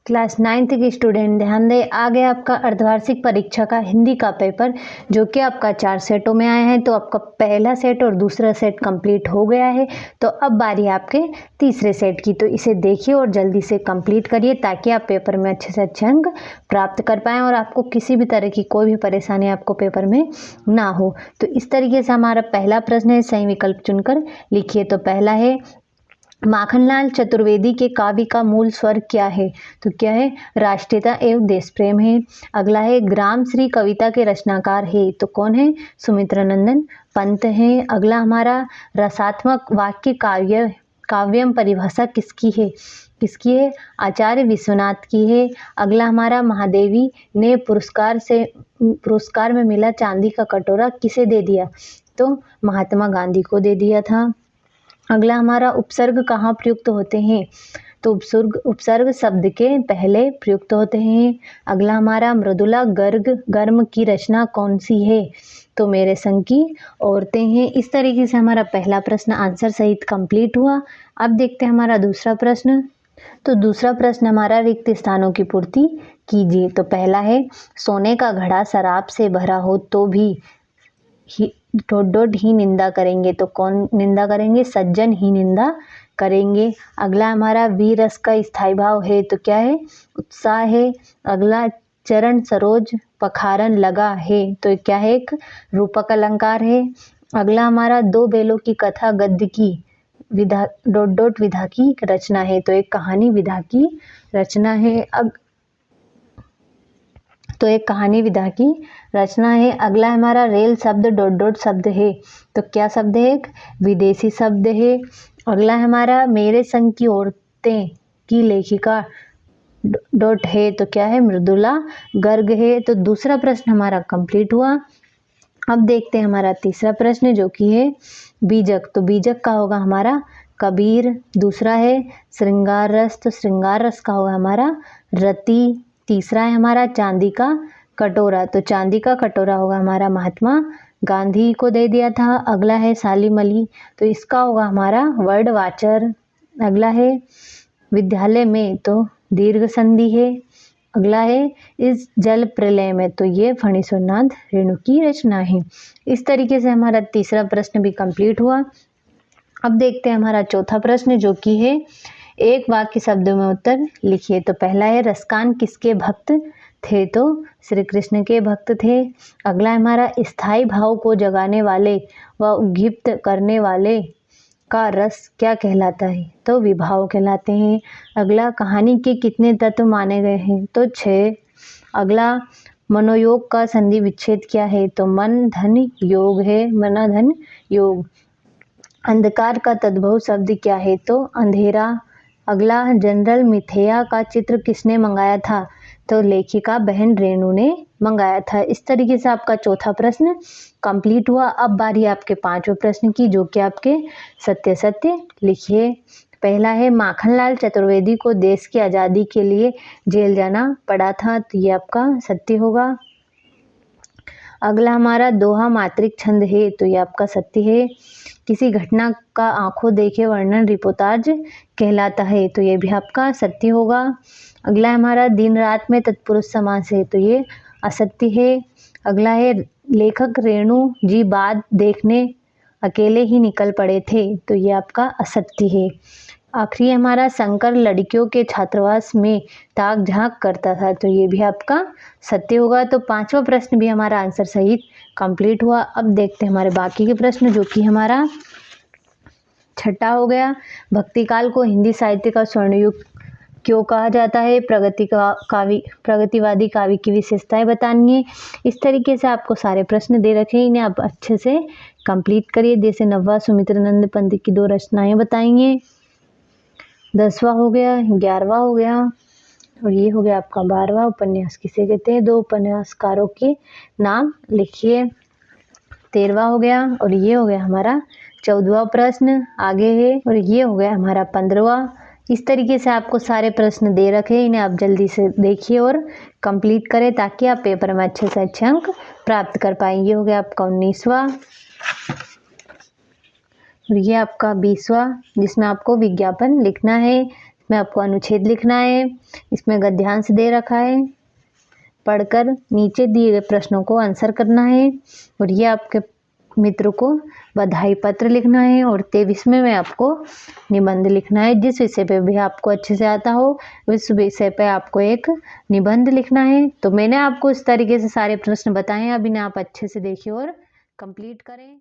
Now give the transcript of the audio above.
Class 9th के student ध्यान दें, आ गया आपका अर्धवार्षिक परीक्षा का हिंदी का पेपर, जो कि आपका 4 सेटों में आया है। तो आपका पहला सेट और दूसरा सेट कंप्लीट हो गया है। तो अब बारी है आपके तीसरे सेट की। तो इसे देखिए और जल्दी से कंप्लीट करिए, ताकि आप पेपर में अच्छे से अच्छे अंक प्राप्त कर पाएँ और आपको किसी भी तरह की कोई भी परेशानी आपको पेपर में ना हो। तो इस तरीके से हमारा पहला प्रश्न है, सही विकल्प चुनकर लिखिए। तो पहला है, माखनलाल चतुर्वेदी के काव्य का मूल स्वर क्या है? तो क्या है? राष्ट्रीयता एवं देश प्रेम है। अगला है, ग्राम श्री कविता के रचनाकार है, तो कौन है? सुमित्रानंदन पंत है। अगला हमारा, रसात्मक वाक्य काव्यम परिभाषा किसकी है? किसकी है? आचार्य विश्वनाथ की है। अगला हमारा, महादेवी ने पुरस्कार में मिला चांदी का कटोरा किसे दे दिया? तो महात्मा गांधी को दे दिया था। अगला हमारा, उपसर्ग कहाँ प्रयुक्त होते हैं? तो उपसर्ग शब्द के पहले प्रयुक्त होते हैं। अगला हमारा, मृदुला गर्म की रचना कौन सी है? तो मेरे संग की औरतें हैं। इस तरीके से हमारा पहला प्रश्न आंसर सहित कंप्लीट हुआ। अब देखते हैं हमारा दूसरा प्रश्न। तो दूसरा प्रश्न हमारा, रिक्त स्थानों की पूर्ति कीजिए। तो पहला है, सोने का घड़ा शराब से भरा हो तो भी ही निंदा करेंगे, तो कौन निंदा करेंगे? सज्जन ही निंदा करेंगे। अगला हमारा, वीर रस का स्थायी भाव है, तो क्या है? उत्साह है। अगला, चरण सरोज पखारन लगा है, तो क्या है? एक रूपक अलंकार है। अगला हमारा, दो बेलों की कथा गद्य की विधा की रचना है, तो एक कहानी विधा की रचना है। तो एक कहानी विधा की रचना है। अगला हमारा, रेल शब्द शब्द है, तो क्या शब्द है? एक विदेशी शब्द है। अगला हमारा, मेरे संग की औरतें की लेखिका है, तो क्या है? मृदुला गर्ग है। तो दूसरा प्रश्न हमारा कंप्लीट हुआ। अब देखते हैं हमारा तीसरा प्रश्न, जो कि है बीजक। तो बीजक का होगा हमारा कबीर। दूसरा है श्रृंगार रस, तो श्रृंगार रस का होगा हमारा रति। तीसरा है हमारा, चांदी का कटोरा, तो चांदी का कटोरा होगा हमारा महात्मा गांधी को दे दिया था। अगला है शालीमली, तो इसका होगा हमारा वर्ड वाचर। अगला है विद्यालय में, तो दीर्घ संधि है। अगला है इस जल प्रलय में, तो ये फणीश्वरनाथ रेणु की रचना है। इस तरीके से हमारा तीसरा प्रश्न भी कंप्लीट हुआ। अब देखते हैं हमारा चौथा प्रश्न, जो कि है एक वाक्य शब्दों में उत्तर लिखिए। तो पहला है, रसकान किसके भक्त थे? तो श्री कृष्ण के भक्त थे। अगला हमारा, स्थायी भाव को जगाने वाले व उद्दीप्त करने वाले का रस क्या कहलाता है? तो विभाव कहलाते हैं। अगला, कहानी के कितने तत्व माने गए हैं? तो 6। अगला, मनोयोग का संधि विच्छेद क्या है? तो मन धन योग है, मना धन योग। अंधकार का तद्भव शब्द क्या है? तो अंधेरा। अगला, जनरल मिथेया का चित्र किसने मंगाया था? तो लेखिका बहन रेणु ने मंगाया था। इस तरीके से आपका चौथा प्रश्न कंप्लीट हुआ। अब बारी आपके पांचवें प्रश्न की, जो कि आपके सत्य सत्य लिखिए। पहला है, माखनलाल चतुर्वेदी को देश की आज़ादी के लिए जेल जाना पड़ा था, तो ये आपका सत्य होगा। अगला हमारा, दोहा मात्रिक छंद है, तो ये आपका सत्य है। किसी घटना का आंखों देखे वर्णन रिपोर्टाज कहलाता है, तो ये भी आपका सत्य होगा। अगला हमारा, दिन रात में तत्पुरुष समास है, तो ये असत्य है। अगला है, लेखक रेणु जी बाद देखने अकेले ही निकल पड़े थे, तो ये आपका असत्य है। आखिरी हमारा, शंकर लड़कियों के छात्रावास में ताक झांक करता था, तो ये भी आपका सत्य होगा। तो पांचवा प्रश्न भी हमारा आंसर सहित कंप्लीट हुआ। अब देखते हैं हमारे बाकी के प्रश्न, जो कि हमारा छठा हो गया, भक्तिकाल को हिंदी साहित्य का स्वर्णयुग क्यों कहा जाता है? प्रगतिवादी काव्य की विशेषताएं बतानी है। इस तरीके से आपको सारे प्रश्न दे रखे हैं, इन्हें आप अच्छे से कंप्लीट करिए। जैसे 9वां सुमित्रानंद पंत की 2 रचनाएं बताएंगे, 10वां हो गया, 11वां हो गया, और ये हो गया आपका 12वां उपन्यास किसे कहते हैं? 2 उपन्यासकारों के नाम लिखिए। 13वां हो गया, और ये हो गया हमारा 14वां प्रश्न आगे है, और ये हो गया हमारा 15वां। इस तरीके से आपको सारे प्रश्न दे रखे, इन्हें आप जल्दी से देखिए और कंप्लीट करें, ताकि आप पेपर में अच्छे से अच्छे अंक प्राप्त कर पाएँ। ये हो गया आपका 19वां, और ये आपका 20वां, जिसमें आपको विज्ञापन लिखना है। में आपको अनुच्छेद लिखना है। इसमें गद्यांश दे रखा है, पढ़कर नीचे दिए गए प्रश्नों को आंसर करना है और ये आपके मित्र को बधाई पत्र लिखना है। और 23वें में आपको निबंध लिखना है। जिस विषय पे भी आपको अच्छे से आता हो उस विषय पे आपको एक निबंध लिखना है। तो मैंने आपको इस तरीके से सारे प्रश्न बताए हैं, अब इन्हें आप अच्छे से देखिए और कंप्लीट करें।